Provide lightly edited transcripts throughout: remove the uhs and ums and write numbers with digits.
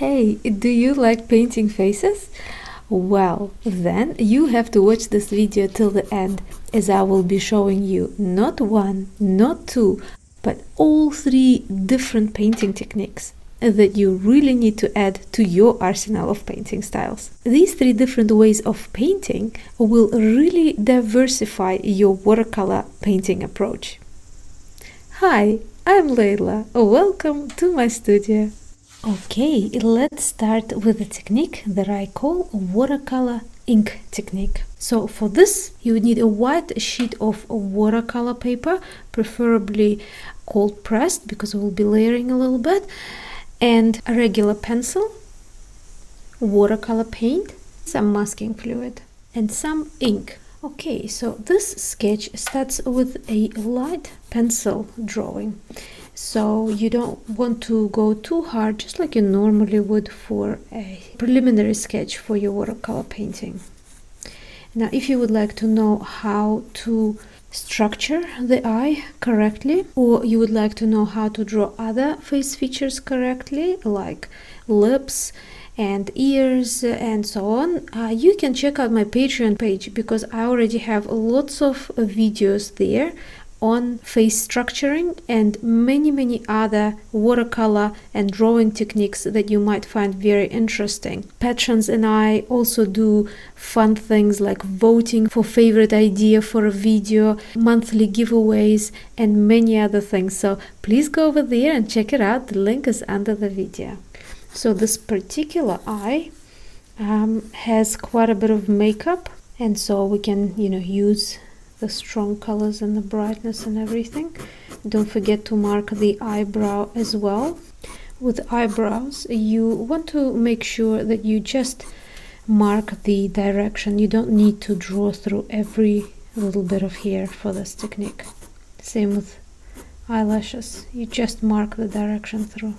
Hey, do you like painting faces? Well, then you have to watch this video till the end, as I will be showing you not one, not two, but all three different painting techniques that you really need to add to your arsenal of painting styles. These three different ways of painting will really diversify your watercolor painting approach. Hi, I'm Leila. Welcome to my studio. Okay, let's start with a technique that I call watercolor-ink technique. So for this, you would need a white sheet of watercolor paper, preferably cold pressed because we'll be layering a little bit, and a regular pencil, watercolor paint, some masking fluid, and some ink. Okay, so this sketch starts with a light pencil drawing. So you don't want to go too hard, just like you normally would for a preliminary sketch for your watercolor painting. Now, if you would like to know how to structure the eye correctly, or you would like to know how to draw other face features correctly, like lips and ears and so on, you can check out my Patreon page, because I already have lots of videos there on face structuring and many other watercolor and drawing techniques that you might find very interesting. Patrons and I also do fun things like voting for favorite idea for a video, monthly giveaways, and many other things. So please go over there and check it out. The link is under the video. So this particular eye has quite a bit of makeup, and so we can, use the strong colors and the brightness and everything. Don't forget to mark the eyebrow as well. With eyebrows, you want to make sure that you just mark the direction. You don't need to draw through every little bit of hair for this technique. Same with eyelashes, you just mark the direction through.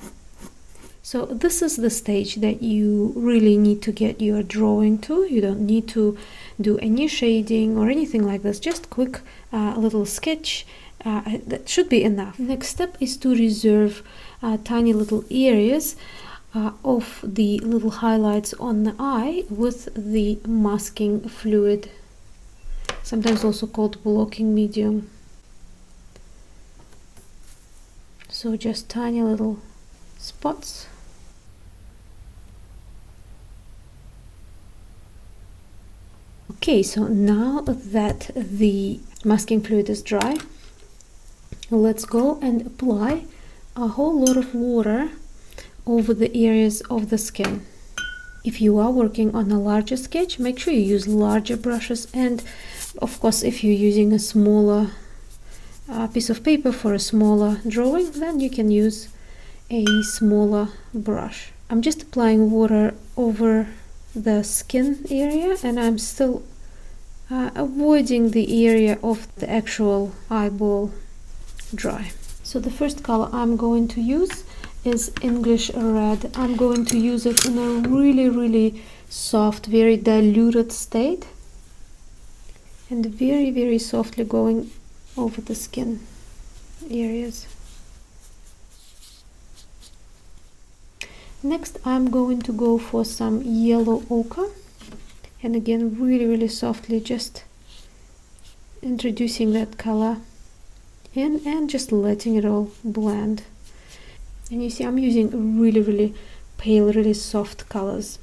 So this is the stage that you really need to get your drawing to. You don't need to do any shading or anything like this, just quick little sketch. That should be enough. Next step is to reserve tiny little areas of the little highlights on the eye with the masking fluid, sometimes also called blocking medium. So just tiny little spots. Okay, so now that the masking fluid is dry, let's go and apply a whole lot of water over the areas of the skin. If you are working on a larger sketch, make sure you use larger brushes, and of course if you're using a smaller piece of paper for a smaller drawing, then you can use a smaller brush. I'm just applying water over the skin area, and I'm still avoiding the area of the actual eyeball dry. So the first color I'm going to use is English red. I'm going to use it in a really soft, very diluted state, and very softly going over the skin areas. Next, I'm going to go for some yellow ochre, and again really softly just introducing that color in and just letting it all blend. And you see I'm using really pale, really soft colors.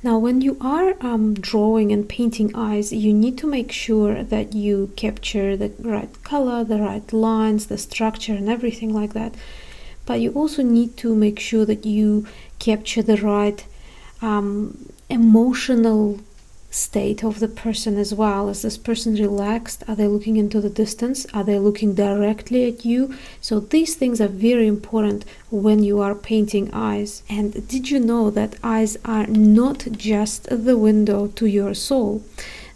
Now when you are drawing and painting eyes, you need to make sure that you capture the right color, the right lines, the structure and everything like that. But you also need to make sure that you capture the right emotional state of the person as well. Is this person relaxed? Are they looking into the distance? Are they looking directly at you? So these things are very important when you are painting eyes. And did you know that eyes are not just the window to your soul?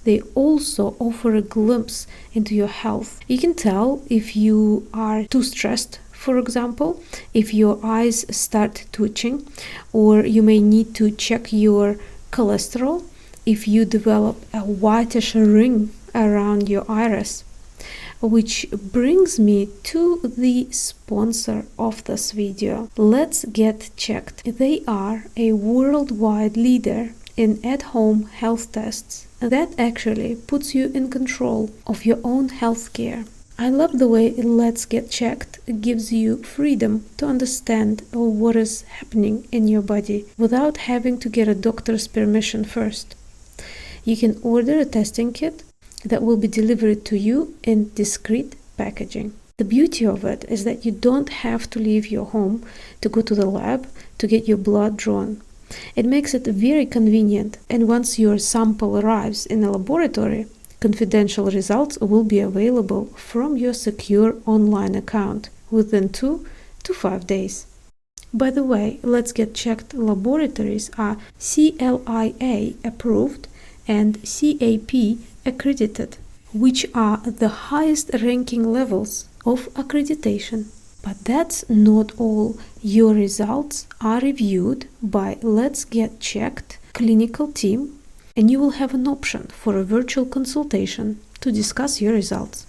They also offer a glimpse into your health. You can tell if you are too stressed, for example, if your eyes start twitching, or you may need to check your cholesterol if you develop a whitish ring around your iris. which brings me to the sponsor of this video. Let's Get Checked. They are a worldwide leader in at-home health tests. That actually puts you in control of your own healthcare. I love the way Let's Get Checked gives you freedom to understand what is happening in your body without having to get a doctor's permission first. You can order a testing kit that will be delivered to you in discreet packaging. The beauty of it is that you don't have to leave your home to go to the lab to get your blood drawn. It makes it very convenient, and once your sample arrives in a laboratory, confidential results will be available from your secure online account within 2 to 5 days. By the way, Let's Get Checked laboratories are CLIA approved and CAP accredited, which are the highest ranking levels of accreditation. But that's not all. Your results are reviewed by Let's Get Checked clinical team, and you will have an option for a virtual consultation to discuss your results.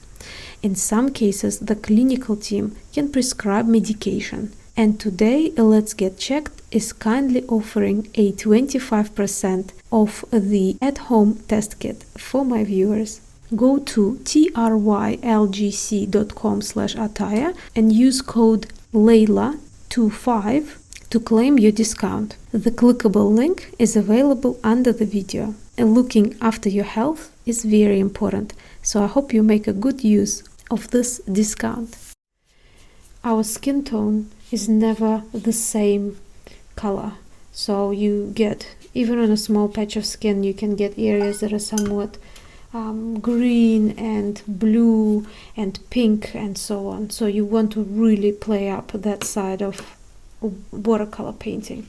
In some cases, the clinical team can prescribe medication, and today Let's Get Checked is kindly offering a 25% off the at-home test kit for my viewers. Go to trylgc.com/Ataya and use code Leila25 to claim your discount. The clickable link is available under the video. And looking after your health is very important, so I hope you make a good use of this discount. Our skin tone is never the same color, so you get, even on a small patch of skin, you can get areas that are somewhat green and blue and pink and so on. So you want to really play up that side of watercolor painting.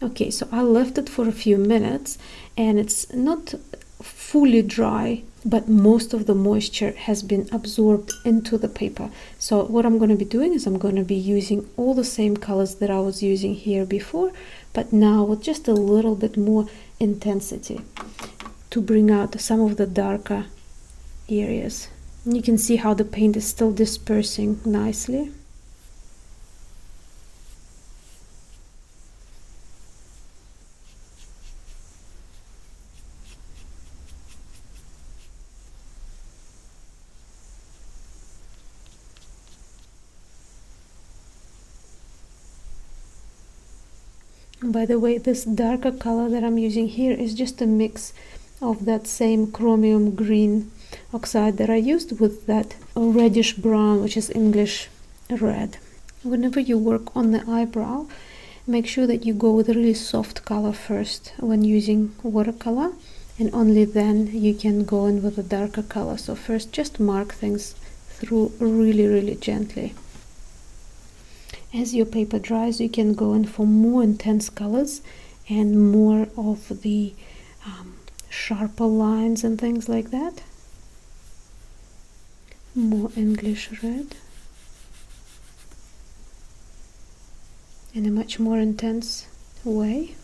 Okay, so I left it for a few minutes, and it's not fully dry, but most of the moisture has been absorbed into the paper. So what I'm going to be doing is I'm going to be using all the same colors that I was using here before, but now with just a little bit more intensity to bring out some of the darker areas. And you can see how the paint is still dispersing nicely. By the way, this darker color that I'm using here is just a mix of that same chromium green oxide that I used with that reddish brown, which is English red. Whenever you work on the eyebrow, make sure that you go with a really soft color first when using watercolor, and only then you can go in with a darker color. So first just mark things through really gently. As your paper dries, you can go in for more intense colors and more of the sharper lines and things like that. More English red in a much more intense way.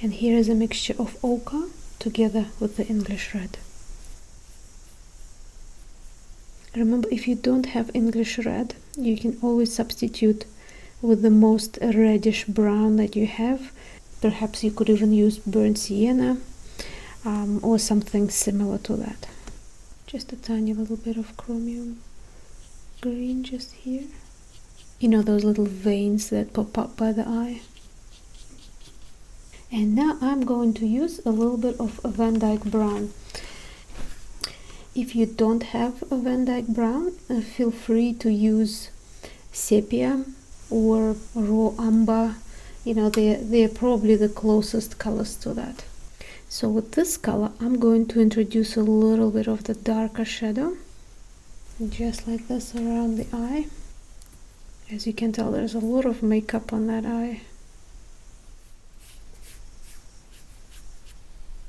And here is a mixture of ochre together with the English red. Remember, if you don't have English red, you can always substitute with the most reddish brown that you have. Perhaps you could even use burnt sienna or something similar to that. Just a tiny little bit of chromium green just here. You know, those little veins that pop up by the eye. And now I'm going to use a little bit of Van Dyke brown. If you don't have a Van Dyke brown, feel free to use sepia or raw umber. You know, they're probably the closest colors to that. So with this color, I'm going to introduce a little bit of the darker shadow, just like this around the eye. As you can tell, there's a lot of makeup on that eye.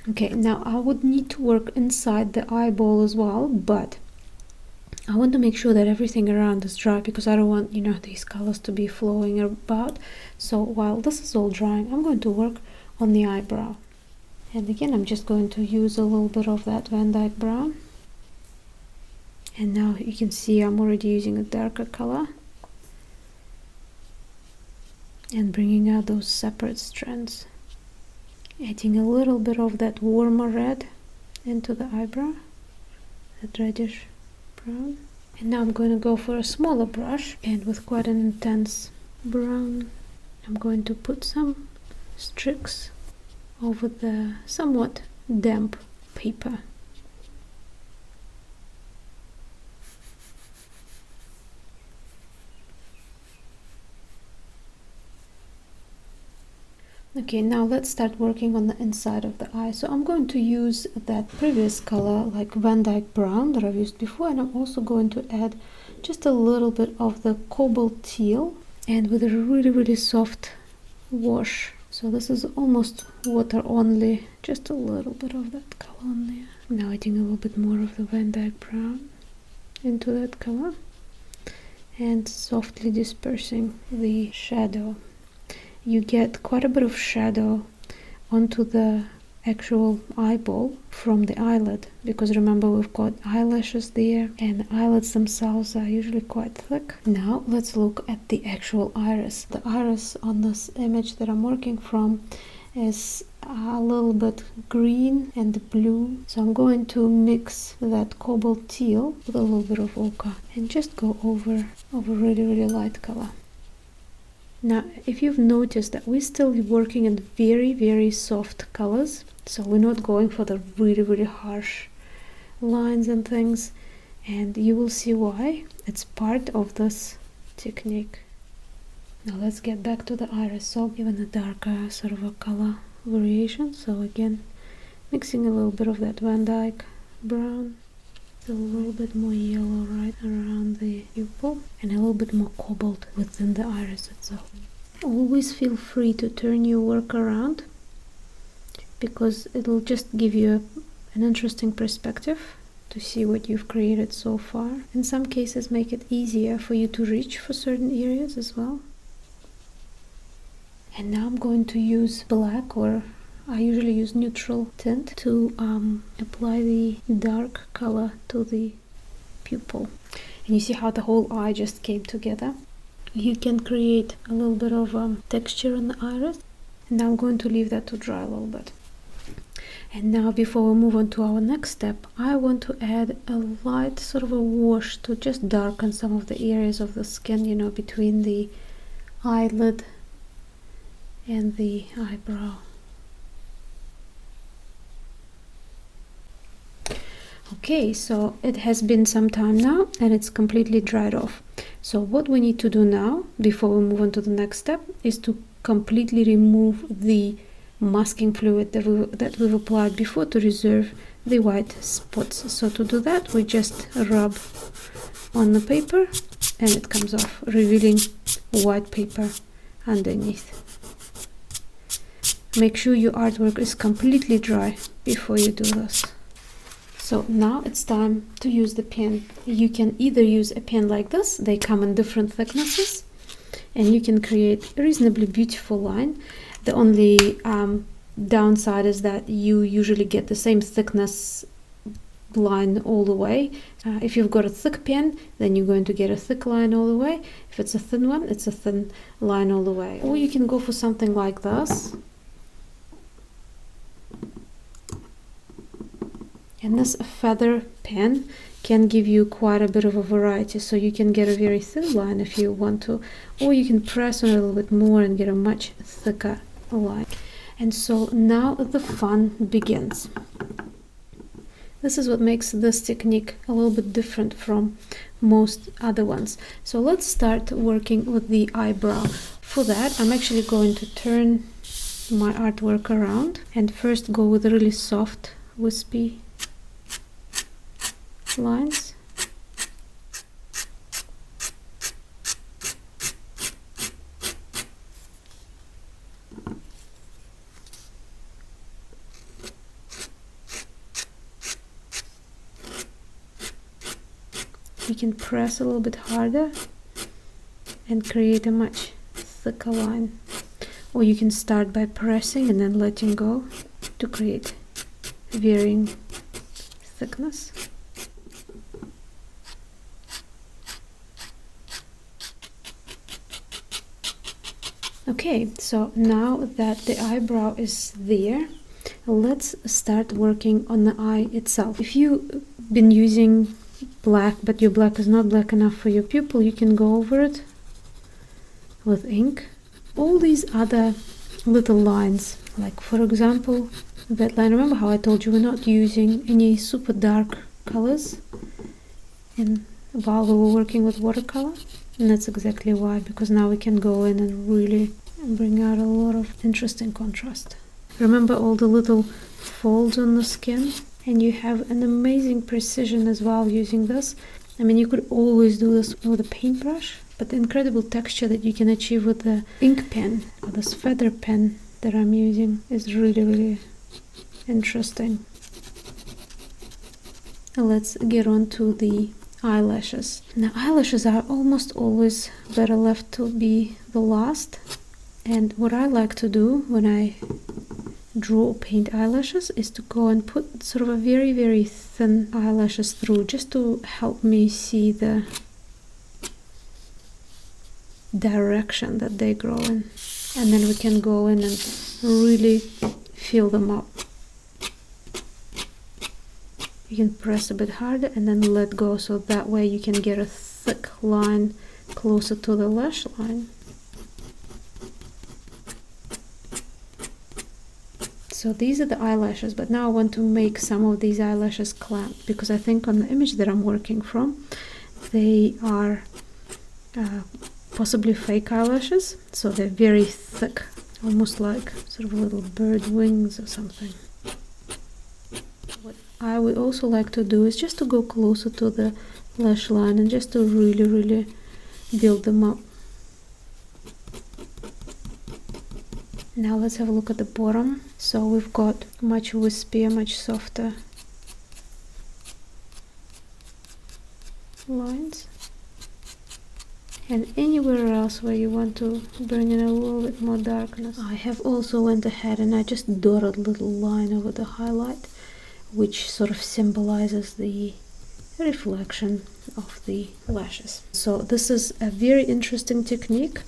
Okay, now I would need to work inside the eyeball as well, but I want to make sure that everything around is dry, because I don't want, you know, these colors to be flowing about. So while this is all drying, I'm going to work on the eyebrow. And again, I'm just going to use a little bit of that Van Dyke brown. And now you can see I'm already using a darker color and bringing out those separate strands, adding a little bit of that warmer red into the eyebrow, that reddish brown. And now I'm going to go for a smaller brush, and with quite an intense brown, I'm going to put some streaks over the somewhat damp paper. Okay, now let's start working on the inside of the eye. So I'm going to use that previous color, like Van Dyke brown that I've used before, and I'm also going to add just a little bit of the cobalt teal, and with a really soft wash. So this is almost water only, just a little bit of that color on there. Now adding a little bit more of the Van Dyke brown into that color and softly dispersing the shadow. You get quite a bit of shadow onto the actual eyeball from the eyelid, because remember we've got eyelashes there and the eyelids themselves are usually quite thick. Now let's look at the actual iris. The iris on this image that I'm working from is a little bit green and blue, so I'm going to mix that cobalt teal with a little bit of ochre and just go over really light color. Now, if you've noticed that we're still working in very soft colors, so we're not going for the really harsh lines and things, and you will see why. It's part of this technique. Now let's get back to the iris. So even a darker sort of a color variation. So again, mixing a little bit of that Van Dyke brown, a little bit more yellow right around the pupil, and a little bit more cobalt within the iris itself. Always feel free to turn your work around, because it'll just give you an interesting perspective to see what you've created so far. In some cases make it easier for you to reach for certain areas as well. And now I'm going to use black, or I usually use neutral tint, to apply the dark color to the pupil. And you see how the whole eye just came together? You can create a little bit of texture in the iris. And now I'm going to leave that to dry a little bit. And now before we move on to our next step, I want to add a light sort of a wash to just darken some of the areas of the skin, you know, between the eyelid and the eyebrow. Okay, so it has been some time now and it's completely dried off. So what we need to do now, before we move on to the next step, is to completely remove the masking fluid that we've applied before to reserve the white spots. So to do that, we just rub on the paper and it comes off, revealing white paper underneath. Make sure your artwork is completely dry before you do this. So now it's time to use the pen. You can either use a pen like this, they come in different thicknesses, and you can create a reasonably beautiful line. The only downside is that you usually get the same thickness line all the way. If you've got a thick pen, then you're going to get a thick line all the way. If it's a thin one, it's a thin line all the way. Or you can go for something like this. And this feather pen can give you quite a bit of a variety, so you can get a very thin line if you want to, or you can press on it a little bit more and get a much thicker line. And so now the fun begins. This is what makes this technique a little bit different from most other ones. So let's start working with the eyebrow. For that, I'm actually going to turn my artwork around and first go with really soft, wispy lines. You can press a little bit harder and create a much thicker line, or you can start by pressing and then letting go to create varying thickness. Okay, so now that the eyebrow is there, let's start working on the eye itself. If you've been using black but your black is not black enough for your pupil, you can go over it with ink. All these other little lines, like for example that line, remember how I told you we're not using any super dark colors while we were working with watercolor? And that's exactly why, because now we can go in and really bring out a lot of interesting contrast. Remember all the little folds on the skin? And you have an amazing precision as well using this. I mean, you could always do this with a paintbrush, but the incredible texture that you can achieve with the ink pen or this feather pen that I'm using is really, really interesting. Let's get on to the eyelashes. Now, eyelashes are almost always better left to be the last. And what I like to do when I draw or paint eyelashes is to go and put sort of a very, very thin eyelashes through, just to help me see the direction that they grow in. And then we can go in and really fill them up. You can press a bit harder and then let go, so that way you can get a thick line closer to the lash line. So these are the eyelashes, but now I want to make some of these eyelashes clamped, because I think on the image that I'm working from, they are possibly fake eyelashes, so they're very thick, almost like sort of little bird wings or something. What I would also like to do is just to go closer to the lash line and just to really, really build them up. Now let's have a look at the bottom. So we've got much wispier, much softer lines. And anywhere else where you want to bring in a little bit more darkness, I have also went ahead and I just dotted a little line over the highlight, which sort of symbolizes the reflection of the lashes. So this is a very interesting technique.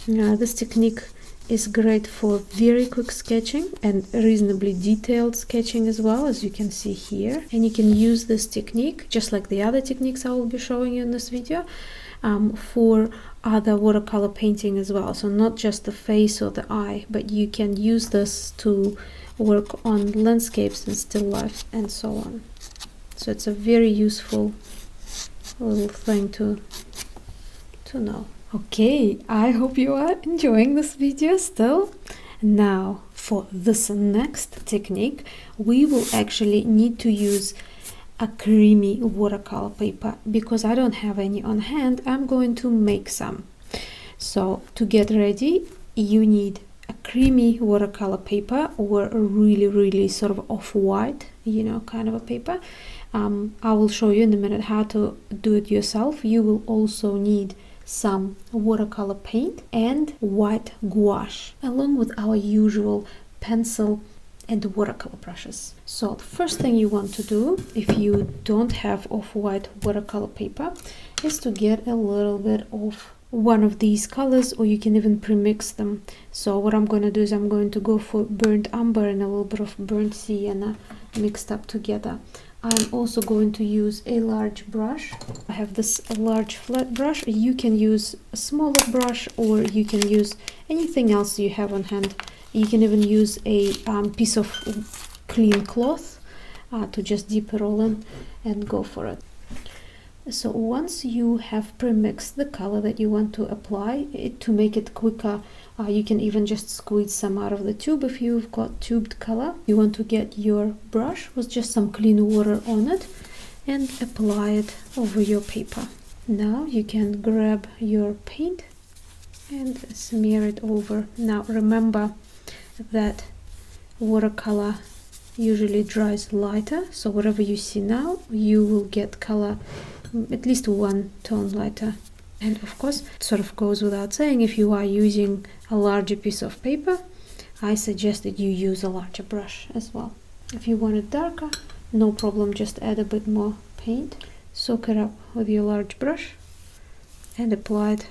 This technique is great for very quick sketching and reasonably detailed sketching as well, as you can see here. And you can use this technique, just like the other techniques I will be showing you in this video, for other watercolor painting as well. So not just the face or the eye, but you can use this to work on landscapes and still life and so on. So it's a very useful little thing to know. Okay, I hope you are enjoying this video still. Now for this next technique, we will actually need to use a creamy watercolor paper. Because I don't have any on hand, I'm going to make some. So to get ready, you need a creamy watercolor paper, or a really, really sort of off-white, kind of a paper. I will show you in a minute how to do it yourself. You will also need some watercolor paint and white gouache, along with our usual pencil and watercolor brushes. So the first thing you want to do, if you don't have off-white watercolor paper, is to get a little bit of one of these colors, or you can even pre-mix them. So what I'm going to do is I'm going to go for burnt umber and a little bit of burnt sienna mixed up together. I'm also going to use a large brush. I have this large flat brush. You can use a smaller brush, or you can use anything else you have on hand. You can even use a piece of clean cloth to just dip it all in and go for it. So once you have pre-mixed the color that you want to apply, to make it quicker, you can even just squeeze some out of the tube if you've got tubed color. You want to get your brush with just some clean water on it and apply it over your paper. Now you can grab your paint and smear it over. Now remember that watercolor usually dries lighter, so whatever you see now, you will get color at least one tone lighter. And of course, it sort of goes without saying, if you are using a larger piece of paper, I suggest that you use a larger brush as well. If you want it darker, no problem, just add a bit more paint, soak it up with your large brush and apply it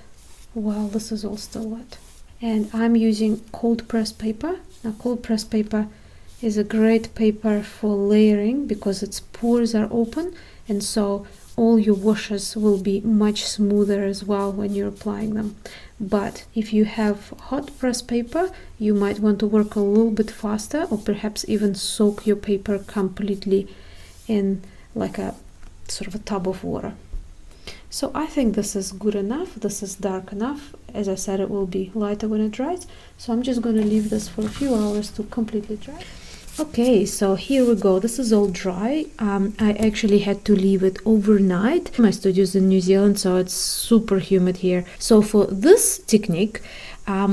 while this is all still wet. and I'm using cold press paper. Now cold press paper is a great paper for layering because its pores are open, and so all your washes will be much smoother as well when you're applying them. But if you have hot press paper, you might want to work a little bit faster, or perhaps even soak your paper completely in like a sort of a tub of water. So I think this is good enough. This is dark enough. As I said, it will be lighter when it dries. So I'm just going to leave this for a few hours to completely dry. Okay, so here we go. This is all dry. I actually had to leave it overnight. My studio is in New Zealand, so it's super humid here. So for this technique,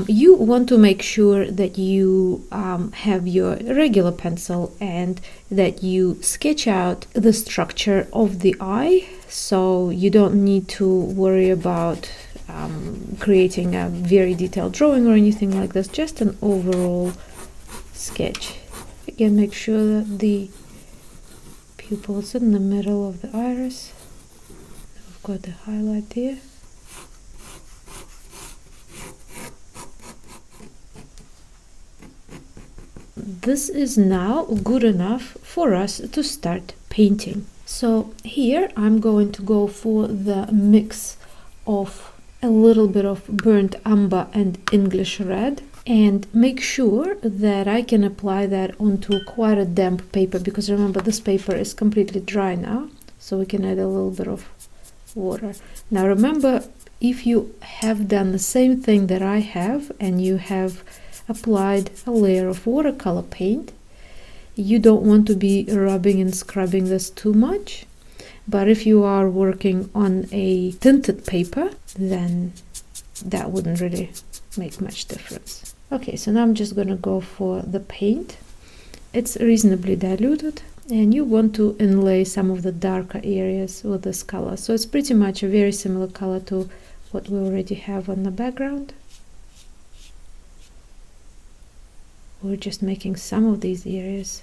you want to make sure that you have your regular pencil and that you sketch out the structure of the eye, so you don't need to worry about creating a very detailed drawing or anything like this, just an overall sketch. Again, make sure that the pupil is in the middle of the iris. We've got the highlight there. This is now good enough for us to start painting. So here I'm going to go for the mix of a little bit of burnt umber and English red, and make sure that I can apply that onto quite a damp paper, because remember this paper is completely dry now, so we can add a little bit of water. Now remember, if you have done the same thing that I have and you have applied a layer of watercolor paint, you don't want to be rubbing and scrubbing this too much. But if you are working on a tinted paper, then that wouldn't really make much difference. Okay, so now I'm just gonna go for the paint. It's reasonably diluted, and you want to inlay some of the darker areas with this color. So it's pretty much a very similar color to what we already have on the background. We're just making some of these areas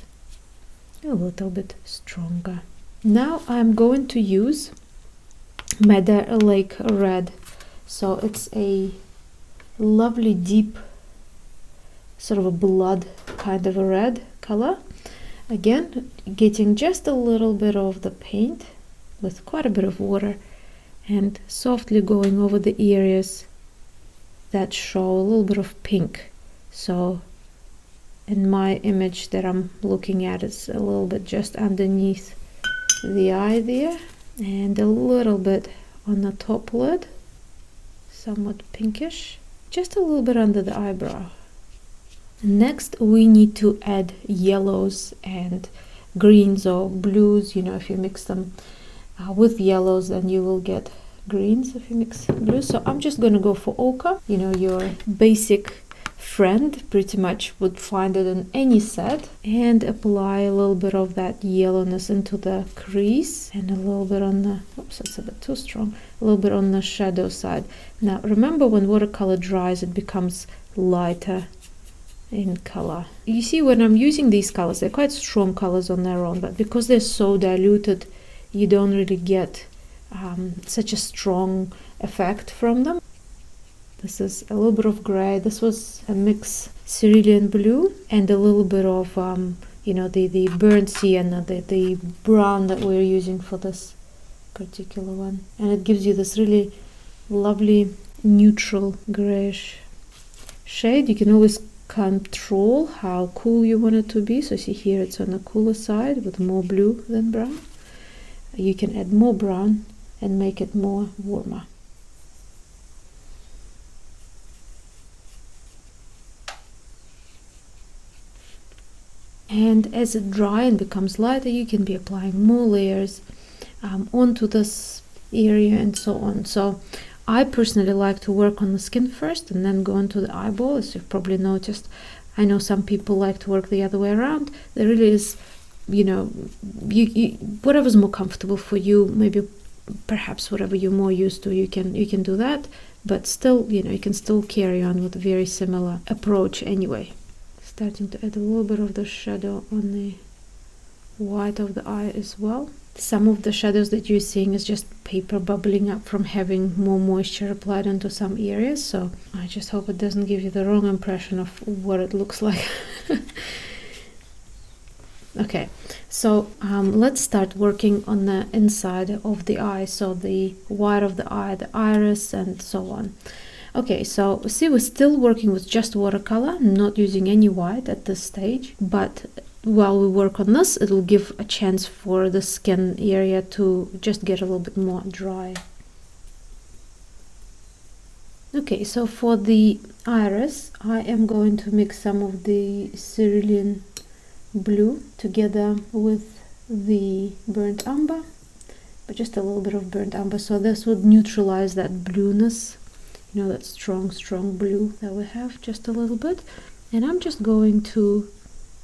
a little bit stronger. Now I'm going to use Madder Lake Red. So it's a lovely deep sort of a blood kind of a red color. Again, getting just a little bit of the paint with quite a bit of water and softly going over the areas that show a little bit of pink. So in my image that I'm looking at, it's a little bit just underneath the eye there, and a little bit on the top lid, somewhat pinkish, just a little bit under the eyebrow. Next we need to add yellows and greens or blues. You know, if you mix them with yellows, then you will get greens if you mix blues. So I'm just gonna go for ochre. You know, your basic friend pretty much would find it in any set, and apply a little bit of that yellowness into the crease and a little bit on the, oops, it's a bit too strong, a little bit on the shadow side. Now remember, when watercolor dries, it becomes lighter in color. You see, when I'm using these colors, they're quite strong colors on their own, but because they're so diluted, you don't really get such a strong effect from them. This is a little bit of gray. This was a mix cerulean blue and a little bit of you know, the burnt sienna, the brown that we're using for this particular one, and it gives you this really lovely neutral grayish shade. You can always control how cool you want it to be. So see here, it's on the cooler side with more blue than brown. You can add more brown and make it more warmer. And as it dries and becomes lighter, you can be applying more layers onto this area and so on. So I personally like to work on the skin first and then go into the eyeball, as you've probably noticed. I know some people like to work the other way around. There really is, you know, whatever's more comfortable for you. Maybe perhaps whatever you're more used to, you can do that, but still, you know, you can still carry on with a very similar approach anyway. Starting to add a little bit of the shadow on the white of the eye as well. Some of the shadows that you're seeing is just paper bubbling up from having more moisture applied onto some areas, so I just hope it doesn't give you the wrong impression of what it looks like. Okay, so let's start working on the inside of the eye, so the white of the eye, the iris, and so on. Okay, so see, we're still working with just watercolor, not using any white at this stage, but while we work on this, it will give a chance for the skin area to just get a little bit more dry. Okay, so for the iris, I am going to mix some of the cerulean blue together with the burnt umber, but just a little bit of burnt umber, so this would neutralize that blueness, you know, that strong blue that we have, just a little bit. And I'm just going to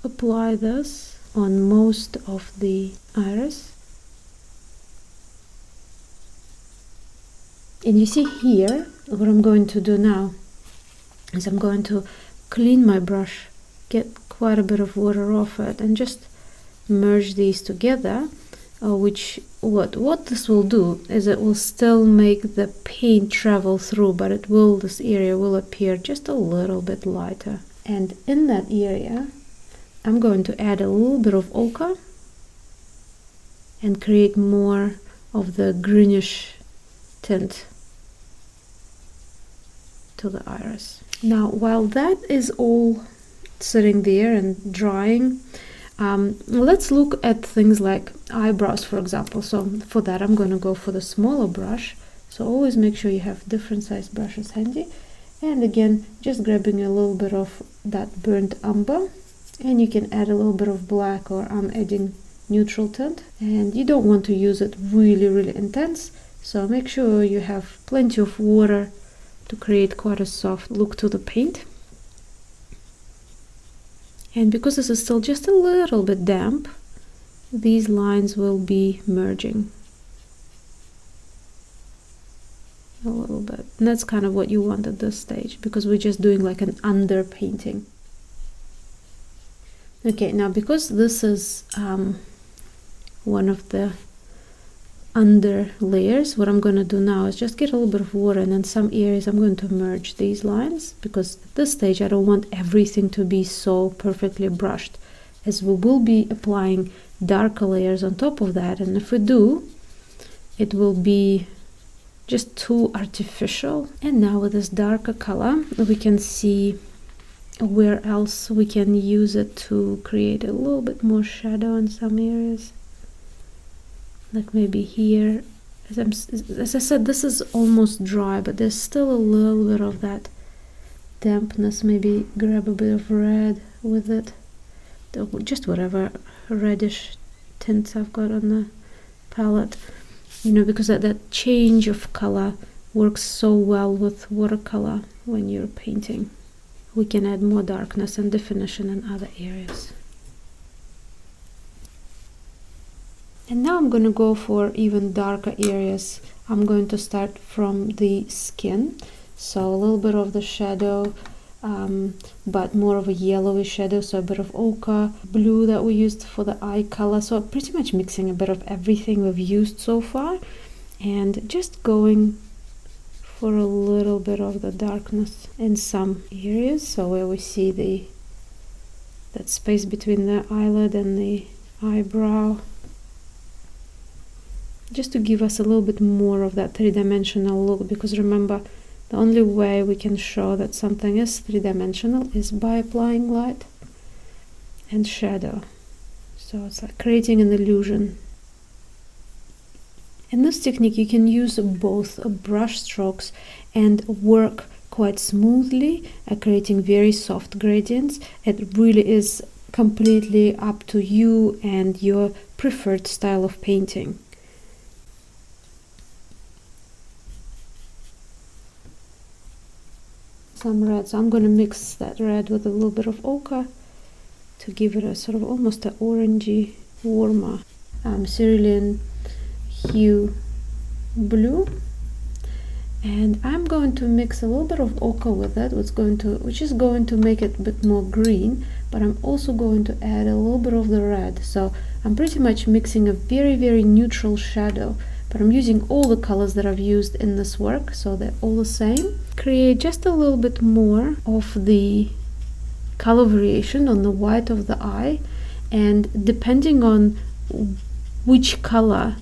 apply this on most of the iris. And you see here, what I'm going to do now is I'm going to clean my brush, get quite a bit of water off it, and just merge these together, which what this will do is it will still make the paint travel through, but this area will appear just a little bit lighter. And in that area I'm going to add a little bit of ochre and create more of the greenish tint to the iris. Now, while that is all sitting there and drying, let's look at things like eyebrows, for example. So for that I'm going to go for the smaller brush, so always make sure you have different size brushes handy. And again, just grabbing a little bit of that burnt umber, and you can add a little bit of black, or I'm adding neutral tint, and you don't want to use it really intense, so make sure you have plenty of water to create quite a soft look to the paint. And because this is still just a little bit damp, these lines will be merging a little bit, and that's kind of what you want at this stage, because we're just doing like an under painting. Okay, now because this is one of the under layers, what I'm going to do now is just get a little bit of water, and in some areas I'm going to merge these lines, because at this stage I don't want everything to be so perfectly brushed, as we will be applying darker layers on top of that, and if we do, it will be just too artificial. And now with this darker color we can see where else we can use it to create a little bit more shadow in some areas, like maybe here. As I said, this is almost dry, but there's still a little bit of that dampness. Maybe grab a bit of red with it, just whatever reddish tints I've got on the palette, you know, because that change of color works so well with watercolor when you're painting. We can add more darkness and definition in other areas. And now I'm going to go for even darker areas. I'm going to start from the skin, so a little bit of the shadow, but more of a yellowy shadow, so a bit of ochre, blue that we used for the eye color, so pretty much mixing a bit of everything we've used so far, and just going for a little bit of the darkness in some areas, so where we see that space between the eyelid and the eyebrow, just to give us a little bit more of that three-dimensional look, because remember, the only way we can show that something is three-dimensional is by applying light and shadow. So it's like creating an illusion. In this technique you can use both brush strokes and work quite smoothly, creating very soft gradients. It really is completely up to you and your preferred style of painting. Some red, so I'm going to mix that red with a little bit of ochre to give it a sort of almost an orangey, warmer cerulean hue blue, and I'm going to mix a little bit of ochre with it, which is going to make it a bit more green, but I'm also going to add a little bit of the red. So I'm pretty much mixing a very, very neutral shadow, but I'm using all the colors that I've used in this work, so they're all the same. Create just a little bit more of the color variation on the white of the eye, and depending on which color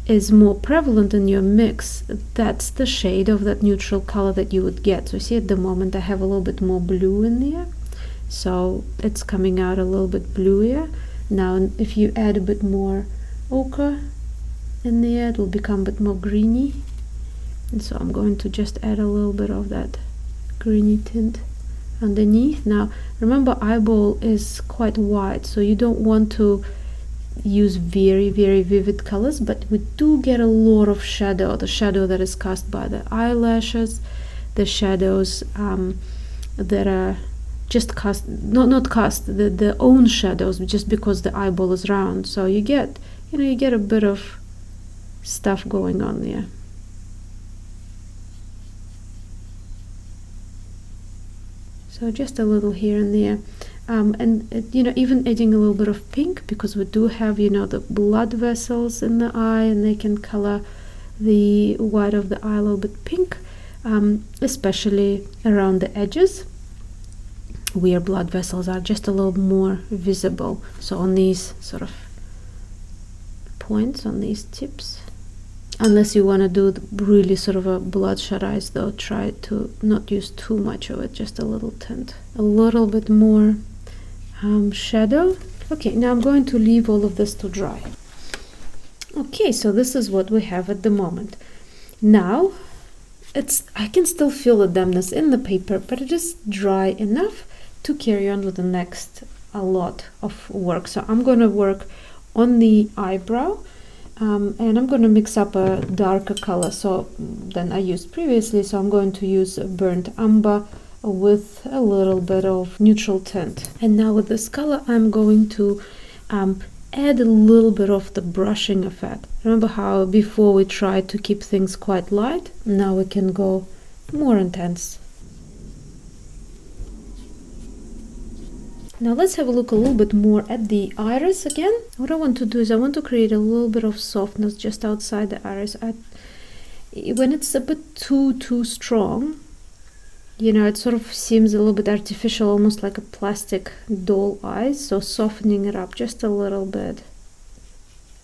is more prevalent in your mix, that's the shade of that neutral color that you would get. So see, at the moment I have a little bit more blue in there, so it's coming out a little bit bluier. Now if you add a bit more ochre in there, it will become a bit more greeny, and so I'm going to just add a little bit of that greeny tint underneath. Now remember, eyeball is quite wide, so you don't want to use very, very vivid colors, but we do get a lot of shadow, the shadow that is cast by the eyelashes, the shadows that are just cast, not cast, the own shadows, just because the eyeball is round. So you get, you get a bit of stuff going on there. So just a little here and there. Even adding a little bit of pink, because we do have, the blood vessels in the eye, and they can color the white of the eye a little bit pink, especially around the edges where blood vessels are just a little more visible. So on these sort of points, on these tips, unless you want to do really sort of a bloodshot eyes, though, try to not use too much of it, just a little tint, a little bit more shadow. Okay, now I'm going to leave all of this to dry. Okay, so this is what we have at the moment. Now I can still feel the dampness in the paper, but it is dry enough to carry on with the next a lot of work. So I'm going to work on the eyebrow, and I'm going to mix up a darker color than I used previously. So I'm going to use burnt umber with a little bit of neutral tint. And now with this color I'm going to add a little bit of the brushing effect. Remember how before we tried to keep things quite light? Now we can go more intense. Now let's have a look a little bit more at the iris again. What I want to do is I want to create a little bit of softness just outside the iris. When it's a bit too strong, it sort of seems a little bit artificial, almost like a plastic doll eyes. So softening it up just a little bit.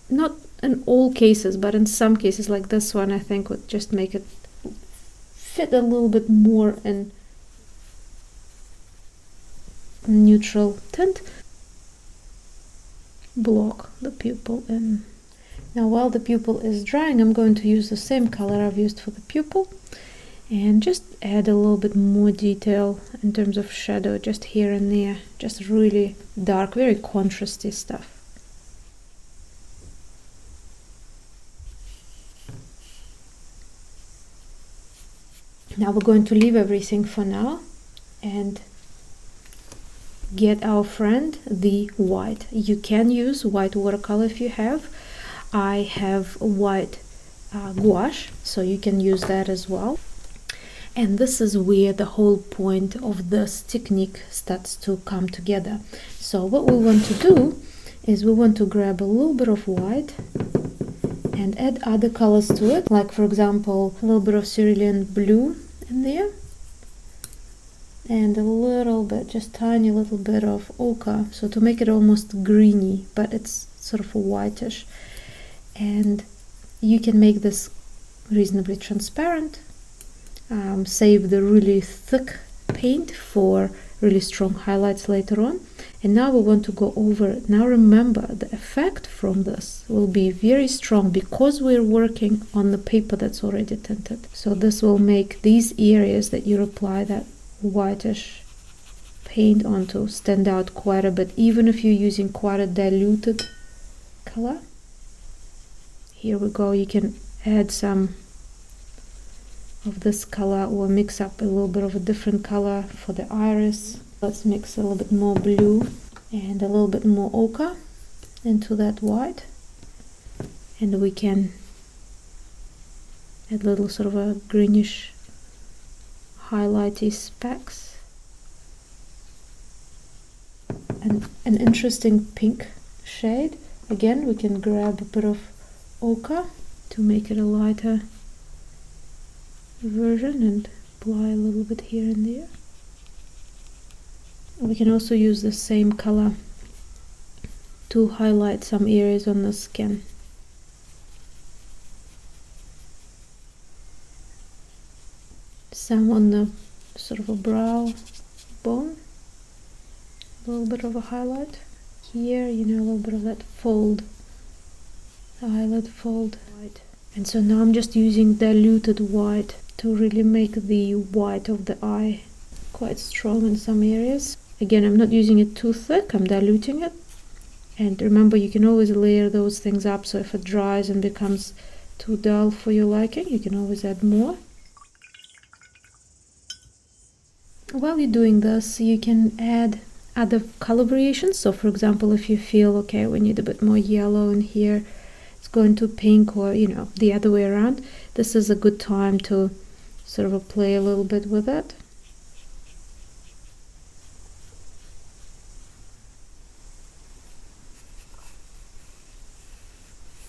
Not in all cases, but in some cases like this one, I think would just make it fit a little bit more in neutral tint. Block the pupil in. Now while the pupil is drying, I'm going to use the same color I've used for the pupil and just add a little bit more detail in terms of shadow just here and there, just really dark, very contrasty stuff. Now we're going to leave everything for now and get our friend the white. You can use white watercolor if you have. I have white gouache, so you can use that as well. And this is where the whole point of this technique starts to come together. So what we want to do is we want to grab a little bit of white and add other colors to it, like for example a little bit of cerulean blue in there, and a little bit, just tiny little bit of ochre, so to make it almost greeny, but it's sort of whitish. And you can make this reasonably transparent, save the really thick paint for really strong highlights later on. And now we want to go over it. Now remember, the effect from this will be very strong because we're working on the paper that's already tinted. So this will make these areas that you apply that whitish paint onto stand out quite a bit, even if you're using quite a diluted color. Here we go, you can add some of this color or mix up a little bit of a different color for the iris. Let's mix a little bit more blue and a little bit more ochre into that white, and we can add a little sort of a greenish highlighty specks. an interesting pink shade. Again, we can grab a bit of ochre to make it a lighter version and apply a little bit here and there. We can also use the same color to highlight some areas on the skin. Some on the sort of a brow bone, a little bit of a highlight here, you know, a little bit of that fold, the eyelid fold. And so now I'm just using diluted white to really make the white of the eye quite strong in some areas. Again, I'm not using it too thick, I'm diluting it. And remember, you can always layer those things up, so if it dries and becomes too dull for your liking, you can always add more. While you're doing this, you can add other color variations. So for example, if you feel, okay, we need a bit more yellow in here, it's going to pink, or you know, the other way around, this is a good time to sort of play a little bit with it.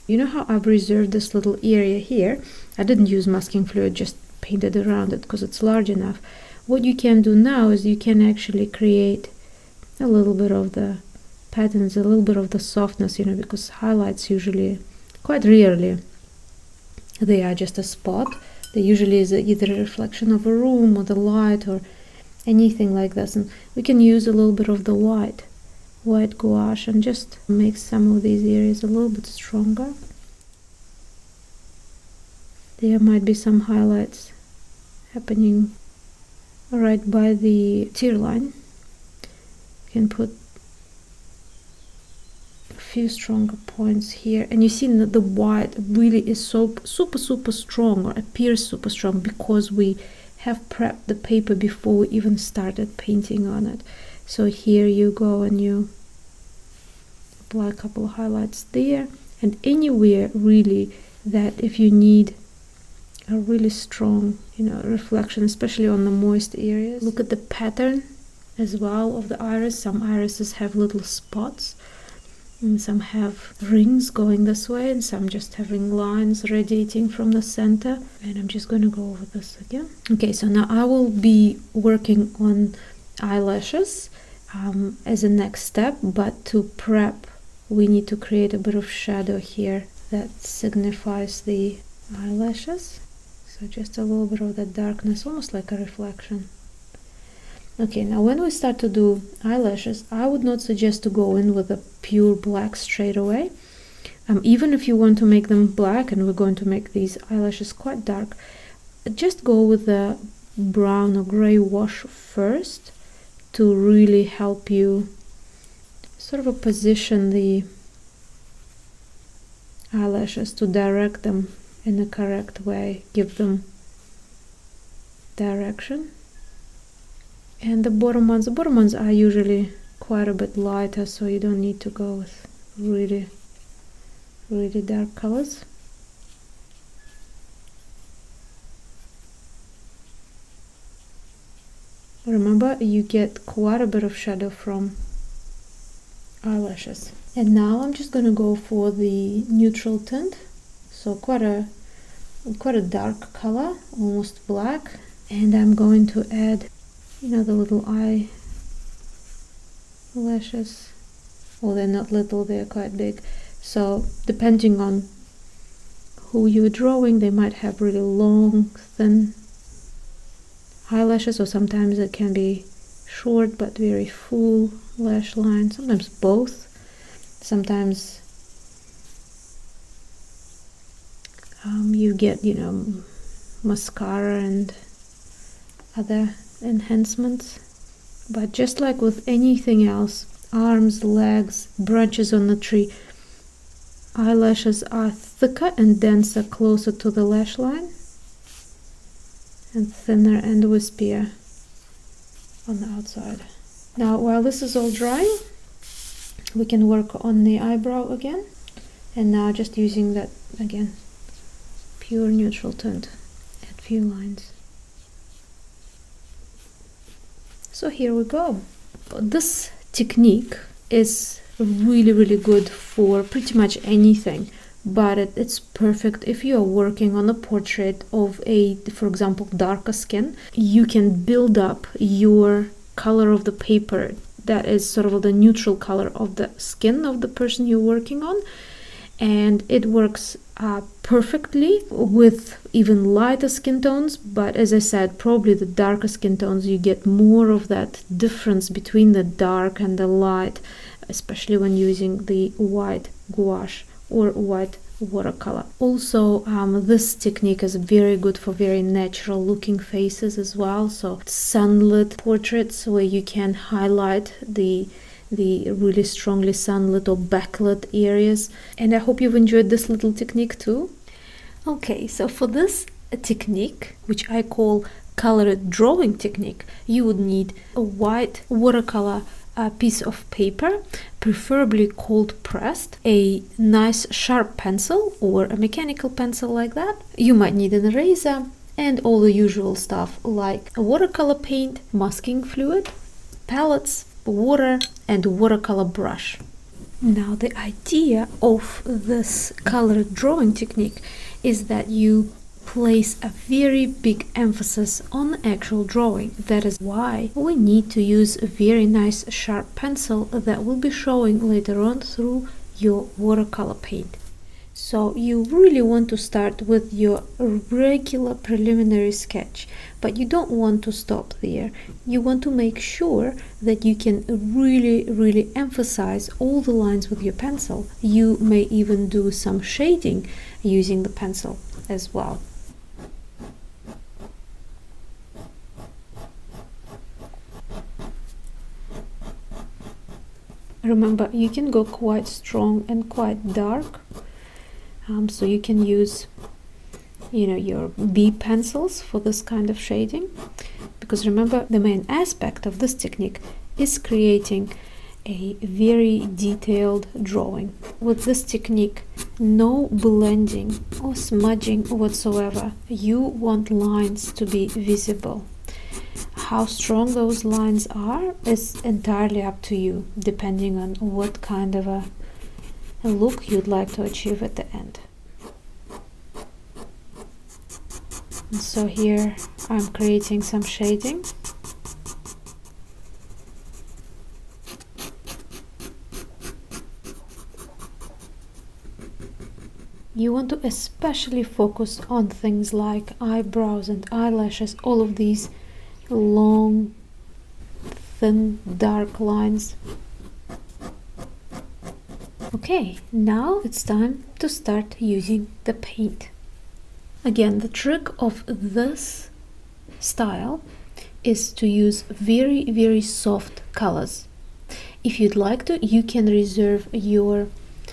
You know how I've reserved this little area here? I didn't use masking fluid, just painted around it because it's large enough. What you can do now is you can actually create a little bit of the patterns, a little bit of the softness, you know, because highlights usually, quite rarely, they are just a spot. They usually is either a reflection of a room or the light or anything like this. And we can use a little bit of the white gouache and just make some of these areas a little bit stronger. There might be some highlights happening right by the tear line. You can put a few stronger points here, and you see that the white really is so super strong, or appears super strong, because we have prepped the paper before we even started painting on it. So here you go and you apply a couple of highlights there, and anywhere really that if you need a really strong, you know, reflection, especially on the moist areas. Look at the pattern as well of the iris. Some irises have little spots, and some have rings going this way, and some just having lines radiating from the center. And I'm just going to go over this again. Okay, so now I will be working on eyelashes as a next step, but to prep we need to create a bit of shadow here that signifies the eyelashes. So just a little bit of that darkness, almost like a reflection. Okay, now when we start to do eyelashes, I would not suggest to go in with a pure black straight away. Even if you want to make them black, and we're going to make these eyelashes quite dark, just go with the brown or gray wash first to really help you sort of position the eyelashes, to direct them in the correct way, give them direction. And the bottom ones are usually quite a bit lighter, so you don't need to go with really dark colors. Remember, you get quite a bit of shadow from eyelashes. And now I'm just going to go for the neutral tint, so quite a dark color, almost black, and I'm going to add, you know, the little eyelashes. Well, they're not little, they're quite big. So depending on who you're drawing, they might have really long, thin eyelashes, or sometimes it can be short but very full lash line, sometimes both. Sometimes you get, you know, mascara and other enhancements. But just like with anything else, arms, legs, branches on the tree, eyelashes are thicker and denser closer to the lash line, and thinner and wispier on the outside. Now, while this is all drying, we can work on the eyebrow again. And now just using that, again, pure neutral tint, add a few lines. So here we go. This technique is really good for pretty much anything, but it's perfect if you are working on a portrait of a, for example, darker skin. You can build up your color of the paper, that is sort of the neutral color of the skin of the person you're working on, and it works perfectly with even lighter skin tones. But as I said, probably the darker skin tones, you get more of that difference between the dark and the light, especially when using the white gouache or white watercolor. Also, this technique is very good for very natural looking faces as well, so sunlit portraits where you can highlight the really strongly sunlit or backlit areas. And I hope you've enjoyed this little technique too. Okay, so for this technique, which I call colored drawing technique, you would need a white watercolor piece of paper, preferably cold pressed, a nice sharp pencil or a mechanical pencil like that. You might need an eraser and all the usual stuff like a watercolor paint, masking fluid, palettes, water, and watercolor brush. Now the idea of this colored drawing technique is that you place a very big emphasis on actual drawing. That is why we need to use a very nice sharp pencil that will be showing later on through your watercolor paint. So you really want to start with your regular preliminary sketch, but you don't want to stop there. You want to make sure that you can really emphasize all the lines with your pencil. You may even do some shading using the pencil as well. Remember, you can go quite strong and quite dark. So you can use, your B pencils for this kind of shading, because remember, the main aspect of this technique is creating a very detailed drawing. With this technique, no blending or smudging whatsoever. You want lines to be visible. How strong those lines are is entirely up to you, depending on what kind of a look you'd like to achieve at the end. And so here I'm creating some shading. You want to especially focus on things like eyebrows and eyelashes, all of these long, thin, dark lines. Okay, now it's time to start using the paint. Again, the trick of this style is to use very soft colors. If you'd like to, you can reserve your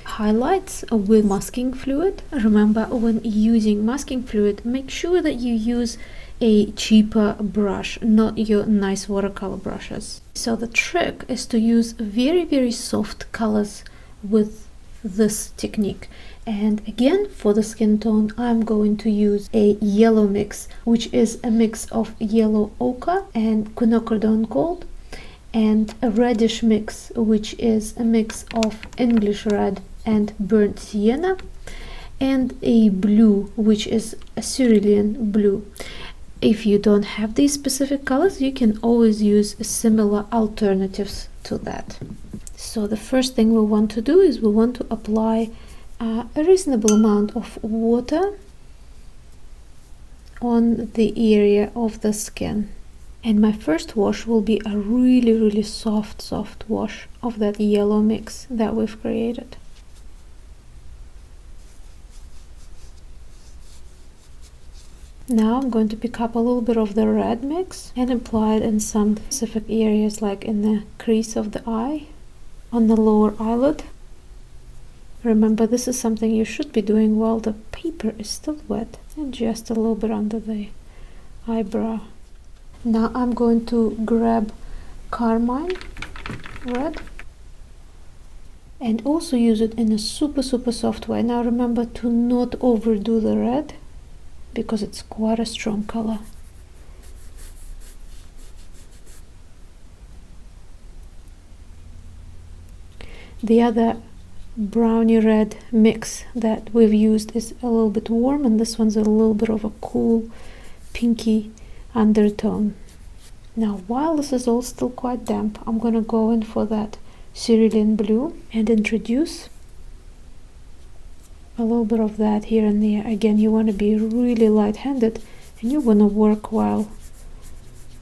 highlights with masking fluid. Remember, when using masking fluid, make sure that you use a cheaper brush, not your nice watercolor brushes. So the trick is to use very soft colors with this technique. And again, for the skin tone, I'm going to use a yellow mix, which is a mix of yellow ochre and quinacridone gold, and a reddish mix, which is a mix of English red and burnt sienna, and a blue, which is a cerulean blue. If you don't have these specific colors, you can always use similar alternatives to that. So the first thing we want to do is we want to apply a reasonable amount of water on the area of the skin. And my first wash will be a really soft wash of that yellow mix that we've created. Now I'm going to pick up a little bit of the red mix and apply it in some specific areas, like in the crease of the eye, on the lower eyelid. Remember, this is something you should be doing while the paper is still wet, and just a little bit under the eyebrow. Now I'm going to grab carmine red and also use it in a super soft way. Now remember to not overdo the red, because it's quite a strong color. The other browny red mix that we've used is a little bit warm, and this one's a little bit of a cool pinky undertone. Now, while this is all still quite damp, I'm gonna go in for that cerulean blue and introduce a little bit of that here and there. Again, you want to be really light-handed, and you want to work while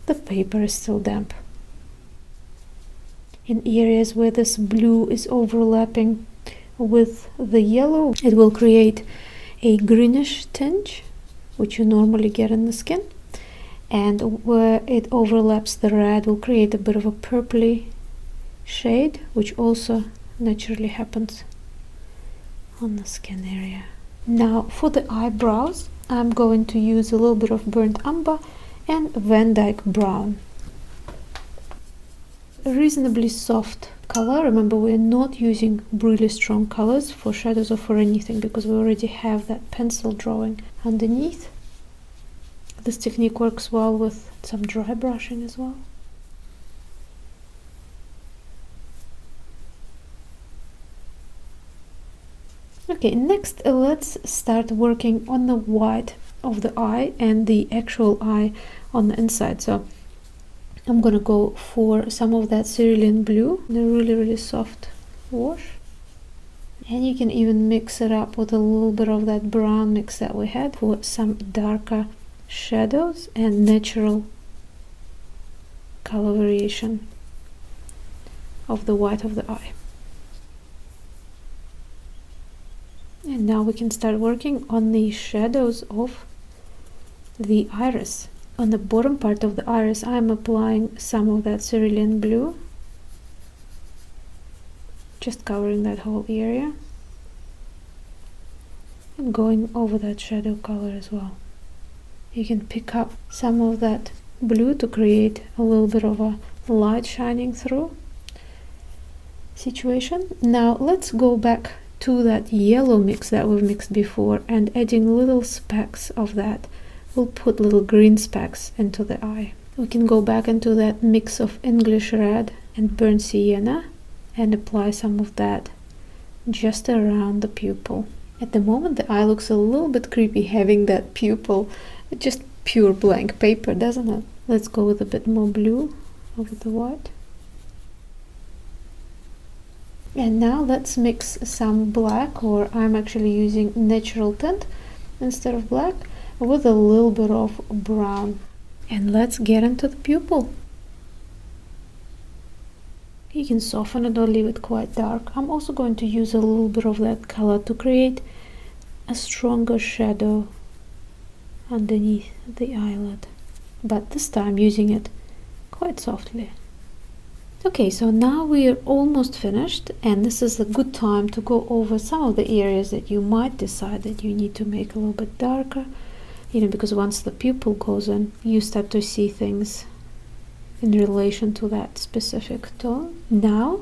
the paper is still damp. In areas where this blue is overlapping with the yellow, it will create a greenish tinge, which you normally get in the skin, and where it overlaps the red will create a bit of a purpley shade, which also naturally happens on the skin area. Now for the eyebrows, I'm going to use a little bit of burnt umber and Van Dyke brown. A reasonably soft color. Remember, we're not using really strong colors for shadows or for anything, because we already have that pencil drawing underneath. This technique works well with some dry brushing as well. Okay, next let's start working on the white of the eye and the actual eye on the inside. So I'm gonna go for some of that cerulean blue in a really soft wash, and you can even mix it up with a little bit of that brown mix that we had for some darker shadows and natural color variation of the white of the eye. And now we can start working on the shadows of the iris. On the bottom part of the iris, I'm applying some of that cerulean blue, just covering that whole area, and going over that shadow color as well. You can pick up some of that blue to create a little bit of a light shining through situation. Now let's go back to that yellow mix that we've mixed before, and adding little specks of that. We'll put little green specks into the eye. We can go back into that mix of English red and burnt sienna and apply some of that just around the pupil. At the moment the eye looks a little bit creepy having that pupil just pure blank paper, doesn't it? Let's go with a bit more blue over the white. And now let's mix some black, or I'm actually using natural tint instead of black, with a little bit of brown. And let's get into the pupil. You can soften it or leave it quite dark. I'm also going to use a little bit of that color to create a stronger shadow underneath the eyelid, but this time using it quite softly. Okay, so now we are almost finished, and this is a good time to go over some of the areas that you might decide that you need to make a little bit darker, because once the pupil goes in, you start to see things in relation to that specific tone. Now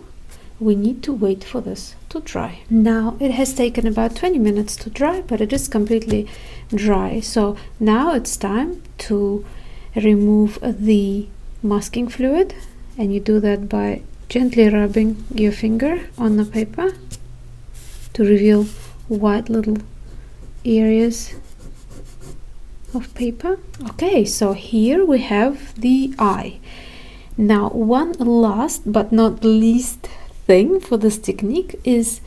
we need to wait for this to dry. Now it has taken about 20 minutes to dry, but it is completely dry. So now it's time to remove the masking fluid, and you do that by gently rubbing your finger on the paper to reveal white little areas of paper. Okay, so here we have the eye. Now one last but not least thing for this technique is,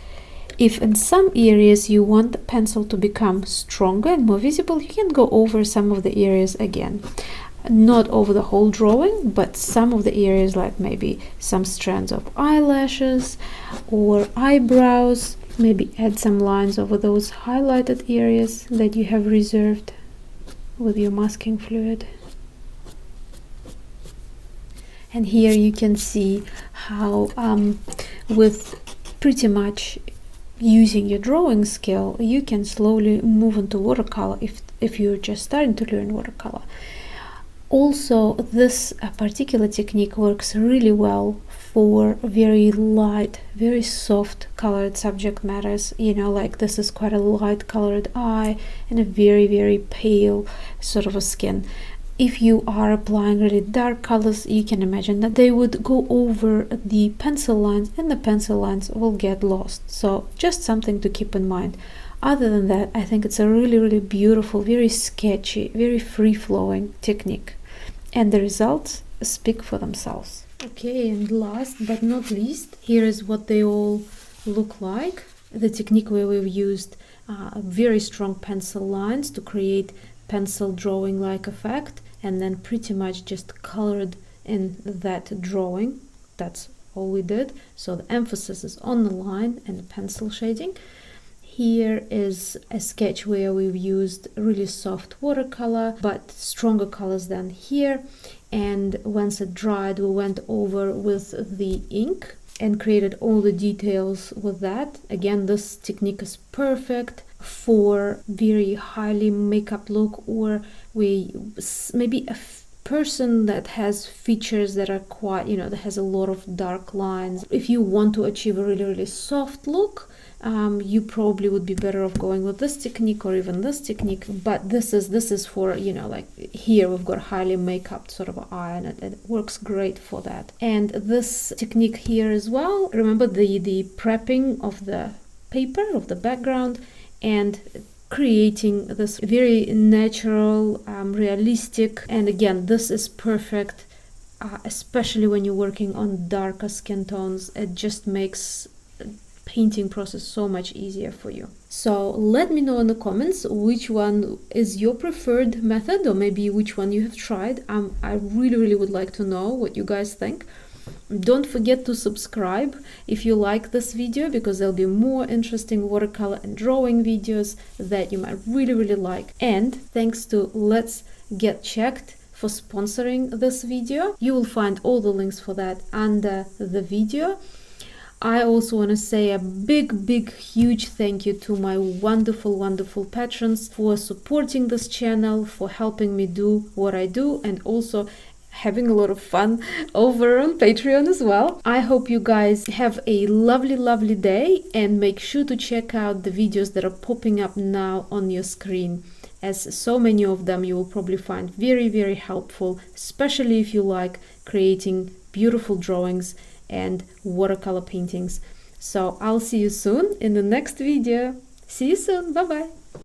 if in some areas you want the pencil to become stronger and more visible, you can go over some of the areas again. Not over the whole drawing, but some of the areas, like maybe some strands of eyelashes or eyebrows. Maybe add some lines over those highlighted areas that you have reserved with your masking fluid. And here you can see how with pretty much using your drawing skill, you can slowly move into watercolor if you're just starting to learn watercolor. Also, this particular technique works really well for very light, very soft colored subject matters. Like this is quite a light colored eye and a very pale sort of a skin. If you are applying really dark colors, you can imagine that they would go over the pencil lines and the pencil lines will get lost. So just something to keep in mind. Other than that, I think it's a really beautiful, very sketchy, very free-flowing technique. And the results speak for themselves. Okay, and last but not least, here is what they all look like. The technique where we've used very strong pencil lines to create pencil drawing like effect, and then pretty much just colored in that drawing. That's all we did. So the emphasis is on the line and the pencil shading. Here is a sketch where we've used really soft watercolor but stronger colors than here, and once it dried we went over with the ink and created all the details with that. Again, this technique is perfect for very highly makeup look, or maybe a person that has features that are quite, that has a lot of dark lines. If you want to achieve a really soft look, you probably would be better off going with this technique or even this technique, but this is for, like here we've got highly makeup sort of eye, and it works great for that. And this technique here as well, remember the prepping of the paper, of the background, and creating this very natural, realistic, and again, this is perfect, especially when you're working on darker skin tones. It just makes painting process so much easier for you. So let me know in the comments which one is your preferred method, or maybe which one you have tried. I really would like to know what you guys think. Don't forget to subscribe if you like this video, because there'll be more interesting watercolor and drawing videos that you might really like. And thanks to Let's Get Checked for sponsoring this video. You will find all the links for that under the video. I also want to say a big huge thank you to my wonderful patrons for supporting this channel, for helping me do what I do, and also having a lot of fun over on Patreon as well. I hope you guys have a lovely day, and make sure to check out the videos that are popping up now on your screen, as so many of them you will probably find very helpful, especially if you like creating beautiful drawings and watercolor paintings. So I'll see you soon in the next video. See you soon. Bye bye.